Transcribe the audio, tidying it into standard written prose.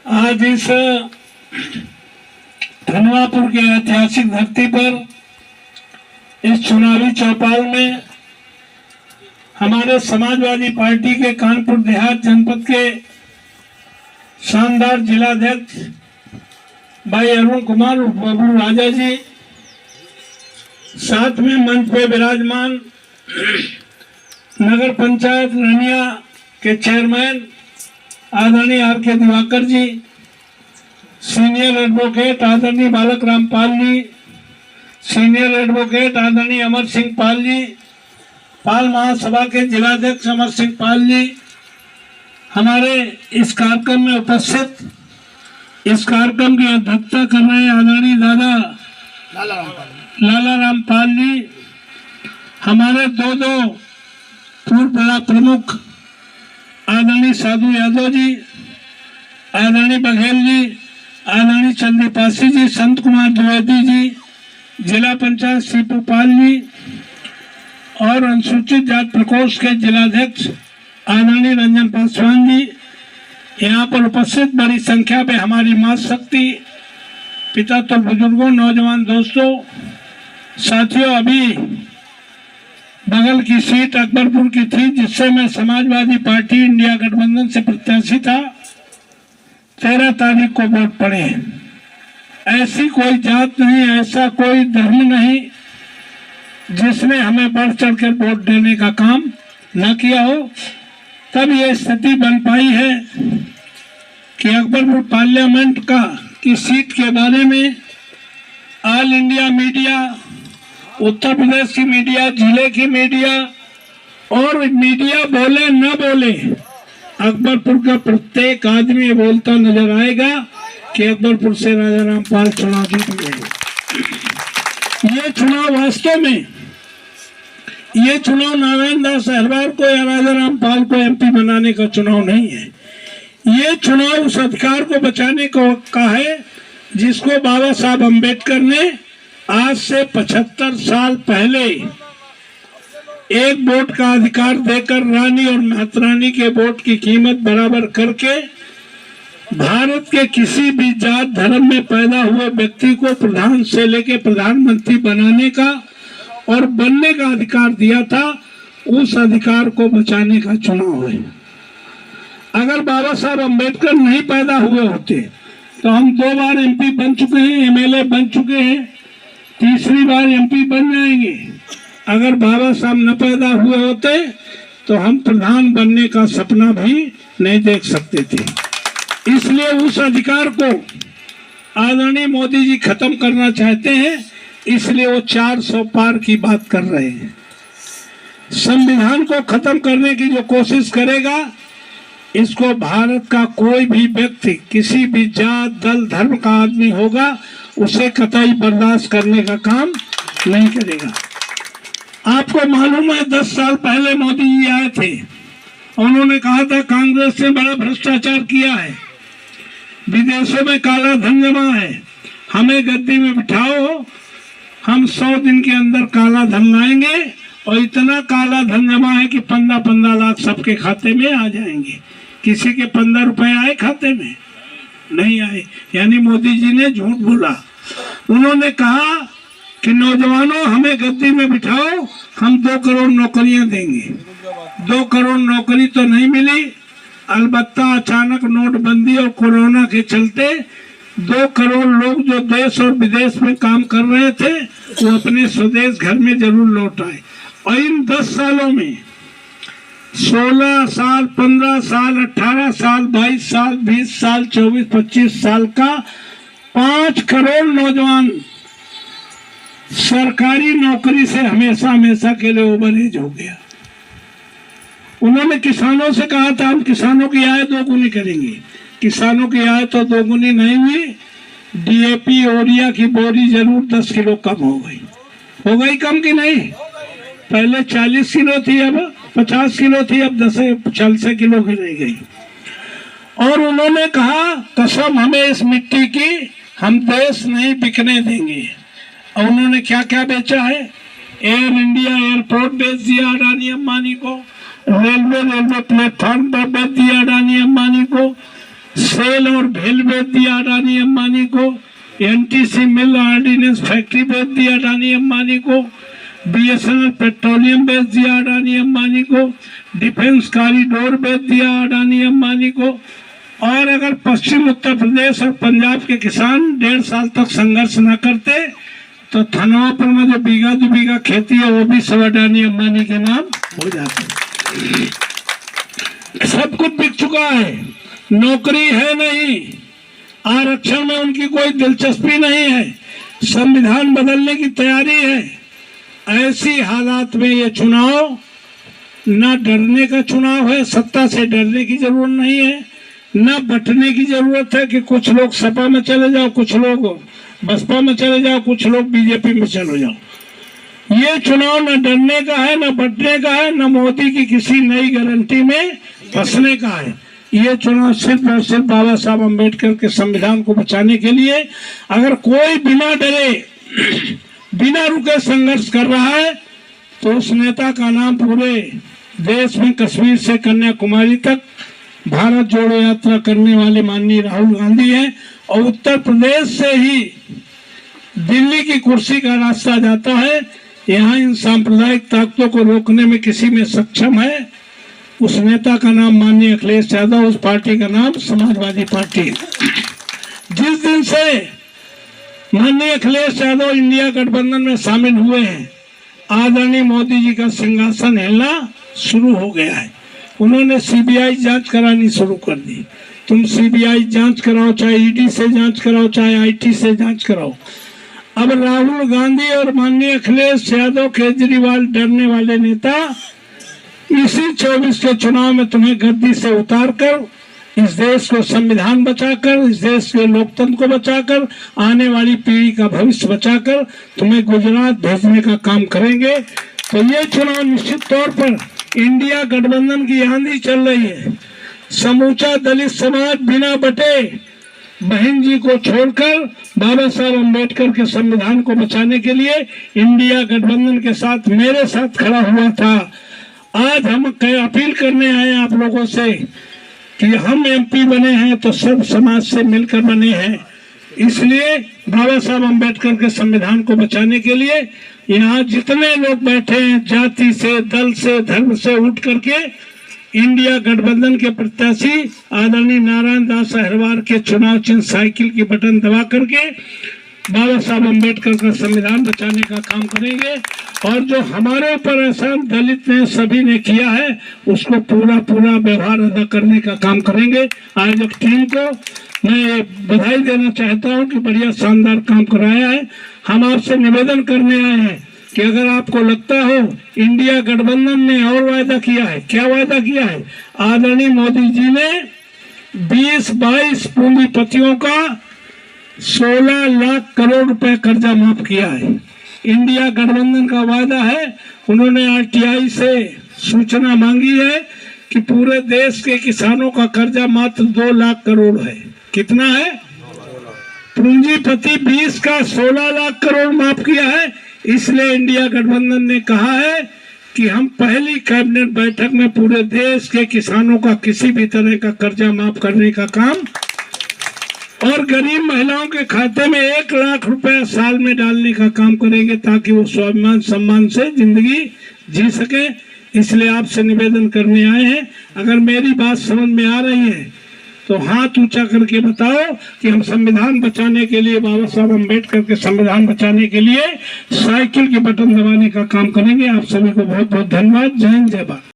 आज इस धनवापुर की ऐतिहासिक धरती पर इस चुनावी चौपाल में हमारे समाजवादी पार्टी के कानपुर देहात जनपद के शानदार जिलाध्यक्ष भाई अरुण कुमार बबलू राजा जी, साथ में मंच पे विराजमान नगर पंचायत रनिया के चेयरमैन आदरणीय आर के दिवाकर जी, सीनियर एडवोकेट आदरणीय बालक रामपाल जी, सीनियर एडवोकेट आदरणीय अमर सिंह पाल जी, पाल महासभा के जिलाध्यक्ष अमर सिंह पाल जी, हमारे इस कार्यक्रम में उपस्थित, इस कार्यक्रम की अध्यक्षता कर रहे आदरणीय दादा लाला रामपाल जी, हमारे दो पूर्व जिला प्रमुख आदरणीय साधु यादव जी, आदरणीय बघेल जी, आदरणीय चंदीपासी जी, संत कुमार द्विवेदी जी, जिला पंचायत सीपूपाल जी और अनुसूचित जाति प्रकोष्ठ के जिलाध्यक्ष आदरणीय रंजन पासवान जी, यहाँ पर उपस्थित बड़ी संख्या में हमारी माँ शक्ति, पिता तो बुजुर्गों, नौजवान दोस्तों, साथियों, अभी बगल की सीट अकबरपुर की थी जिससे मैं समाजवादी पार्टी इंडिया गठबंधन से प्रत्याशी था। 13 तारीख को वोट पड़े। ऐसी कोई जात नहीं, ऐसा कोई धर्म नहीं जिसने हमें बढ़ चढ़कर वोट देने का काम न किया हो। तब ये स्थिति बन पाई है कि अकबरपुर पार्लियामेंट की सीट के बारे में all India media, Uttar Pradesh की मीडिया, जिले की मीडिया और मीडिया बोले न बोले, अकबरपुर का प्रत्येक आदमी बोलता नजर आएगा कि अकबरपुर से राजा रामपाल चुनाव जीत गए। ये चुनाव वास्तव में, ये चुनाव नारायण दास अहरवार को या राजा रामपाल को एमपी बनाने का चुनाव नहीं है। ये चुनाव उस अधिकार को बचाने का है जिसको बाबा साहब अम्बेडकर ने आज से 75 साल पहले एक वोट का अधिकार देकर रानी और मातरानी के वोट की कीमत बराबर करके भारत के किसी भी जात धर्म में पैदा हुए व्यक्ति को प्रधान से लेकर प्रधानमंत्री बनाने का और बनने का अधिकार दिया था। उस अधिकार को बचाने का चुनाव है। अगर बाबा साहब अम्बेडकर नहीं पैदा हुए होते तो हम 2 बार एमपी बन चुके हैं, एमएलए बन चुके हैं, तीसरी बार एमपी बन जाएंगे। अगर बाबा साहब न पैदा हुए होते तो हम प्रधान बनने का सपना भी नहीं देख सकते थे। इसलिए उस अधिकार को आदरणीय मोदी जी खत्म करना चाहते हैं, इसलिए वो 400 पार की बात कर रहे हैं। संविधान को खत्म करने की जो कोशिश करेगा, इसको भारत का कोई भी व्यक्ति, किसी भी जात दल धर्म का आदमी होगा, उसे कतई बर्दाश्त करने का काम नहीं करेगा। आपको मालूम है 10 साल पहले मोदी जी आए थे, उन्होंने कहा था कांग्रेस ने बड़ा भ्रष्टाचार किया है, विदेशों में काला धन जमा है, हमें गद्दी में बिठाओ, हम 100 दिन के अंदर काला धन लाएंगे और इतना काला धन जमा है कि 15-15 लाख सबके खाते में आ जाएंगे। किसी के 15 रुपए आए खाते में? नहीं आए। यानी मोदी जी ने झूठ बोला। उन्होंने कहा कि नौजवानों हमें गद्दी में बिठाओ, हम 2 करोड़ नौकरियां देंगे। 2 करोड़ नौकरी तो नहीं मिली, अलबत्ता अचानक नोटबंदी और कोरोना के चलते 2 करोड़ लोग जो देश और विदेश में काम कर रहे थे वो अपने स्वदेश घर में जरूर लौट आए। और इन 10 सालों में 16 साल, 15 साल, 18 साल, 22 साल, 20 साल, 24-25 साल का 5 करोड़ नौजवान सरकारी नौकरी से हमेशा के लिए ओवरएज हो गया। उन्होंने किसानों से कहा था हम किसानों की आय 2 गुनी करेंगे। किसानों की आय तो 2 गुनी नहीं हुई, डीएपी यूरिया की बोरी जरूर 10 किलो कम हो गई। हो गई कम कि नहीं? पहले 40 किलो थी, अब 50 किलो थी, अब 40 किलो की रह गई। और उन्होंने कहा कसम हमें इस मिट्टी की, हम देश नहीं बिकने देंगे। और उन्होंने क्या क्या बेचा है? एयर इंडिया एयरपोर्ट बेच दिया अडानी अंबानी को, रेलवे प्लेटफॉर्म पर बेच दिया अडानी अंबानी को, सेल और भेल बेच दिया अडानी अंबानी को, एनटीसी मिल ऑर्डिनेंस फैक्ट्री बेच दिया अडानी अंबानी को, बीएसएनएल पेट्रोलियम बेच दिया अडानी अंबानी को, डिफेंस कॉरिडोर बेच दिया अडानी अंबानी को। और अगर पश्चिम उत्तर प्रदेश और पंजाब के किसान 1.5 साल तक संघर्ष न करते तो थनवापुर में जो बीघा 2 बीघा खेती है वो भी सब अडानी अंबानी के नाम हो जाते। सब कुछ बिक चुका है, नौकरी है नहीं, आरक्षण में उनकी कोई दिलचस्पी नहीं है, संविधान बदलने की तैयारी है। ऐसी हालात में ये चुनाव ना डरने का चुनाव है, सत्ता से डरने की जरूरत नहीं है, ना बंटने की जरूरत है कि कुछ लोग सपा में चले जाओ, कुछ लोग बसपा में चले जाओ, कुछ लोग बीजेपी में चले जाओ। ये चुनाव न डरने का है, न बंटने का है, न मोदी की किसी नई गारंटी में फंसने का है। ये चुनाव सिर्फ और सिर्फ बाबा साहब अम्बेडकर के संविधान को बचाने के लिए। अगर कोई बिना डरे बिना रुके संघर्ष कर रहा है तो उस नेता का नाम पूरे देश में कश्मीर से कन्याकुमारी तक भारत जोड़ो यात्रा करने वाले माननीय राहुल गांधी हैं। और उत्तर प्रदेश से ही दिल्ली की कुर्सी का रास्ता जाता है। यहाँ इन सांप्रदायिक ताकतों को रोकने में किसी में सक्षम है, उस नेता का नाम माननीय अखिलेश यादव, उस पार्टी का नाम समाजवादी पार्टी है। जिस दिन से माननीय अखिलेश यादव इंडिया गठबंधन में शामिल हुए हैं, आदरणीय मोदी जी का सिंहासन हिलना शुरू हो गया है। उन्होंने सीबीआई जांच करानी शुरू कर दी। तुम सीबीआई जांच कराओ, चाहे ईडी से जांच कराओ, चाहे आईटी से जांच कराओ। अब राहुल गांधी और माननीय अखिलेश यादव, केजरीवाल डरने वाले नेता इसी 24 के चुनाव में तुम्हें गद्दी से उतारकर इस देश को संविधान बचाकर, इस देश के लोकतंत्र को बचाकर, आने वाली पीढ़ी का भविष्य बचाकर तुम्हें गुजरात भेजने का काम करेंगे। तो ये चुनाव निश्चित तौर पर इंडिया गठबंधन की आंधी चल रही है। समूचा दलित समाज बिना बटे बहन जी को छोड़कर बाबा साहब अम्बेडकर के संविधान को बचाने के लिए इंडिया गठबंधन के साथ मेरे साथ खड़ा हुआ था। आज हम अपील करने आए आप लोगों से कि हम एमपी बने हैं तो सब समाज से मिलकर बने हैं। इसलिए बाबा साहब अम्बेडकर के संविधान को बचाने के लिए यहाँ जितने लोग बैठे हैं, जाति से, दल से, धर्म से उठ करके इंडिया गठबंधन के प्रत्याशी आदरणीय नारायण दास अहिरवार के चुनाव चिन्ह साइकिल की बटन दबा करके बाबा साहब अम्बेडकर का संविधान बचाने का काम करेंगे। और जो हमारे ऊपर एहसान दलित ने सभी ने किया है उसको पूरा पूरा व्यवहार अदा करने का काम करेंगे। आज एक टीम को मैं बधाई देना चाहता हूं कि बढ़िया शानदार काम कराया है। हम आपसे निवेदन करने आए हैं कि अगर आपको लगता हो इंडिया गठबंधन ने और वायदा किया है, क्या वायदा किया है? आदरणीय मोदी जी ने 20-22 पूंजीपतियों का 16 लाख करोड़ रुपए कर्जा माफ किया है। इंडिया गठबंधन का वायदा है। उन्होंने आरटीआई से सूचना मांगी है कि पूरे देश के किसानों का कर्जा मात्र 2 लाख करोड़ है। कितना है? पूंजीपति 20 का 16 लाख करोड़ माफ किया है। इसलिए इंडिया गठबंधन ने कहा है कि हम पहली कैबिनेट बैठक में पूरे देश के किसानों का किसी भी तरह का कर्जा माफ करने का काम और गरीब महिलाओं के खाते में 1 लाख रुपए साल में डालने का काम करेंगे ताकि वो स्वाभिमान सम्मान से जिंदगी जी सके। इसलिए आपसे निवेदन करने आए हैं, अगर मेरी बात समझ में आ रही है तो हाथ ऊंचा करके बताओ कि हम संविधान बचाने के लिए, बाबा साहब अम्बेडकर के संविधान बचाने के लिए साइकिल के बटन दबाने का काम करेंगे। आप सभी को बहुत बहुत धन्यवाद। जय हिंद, जय भारत।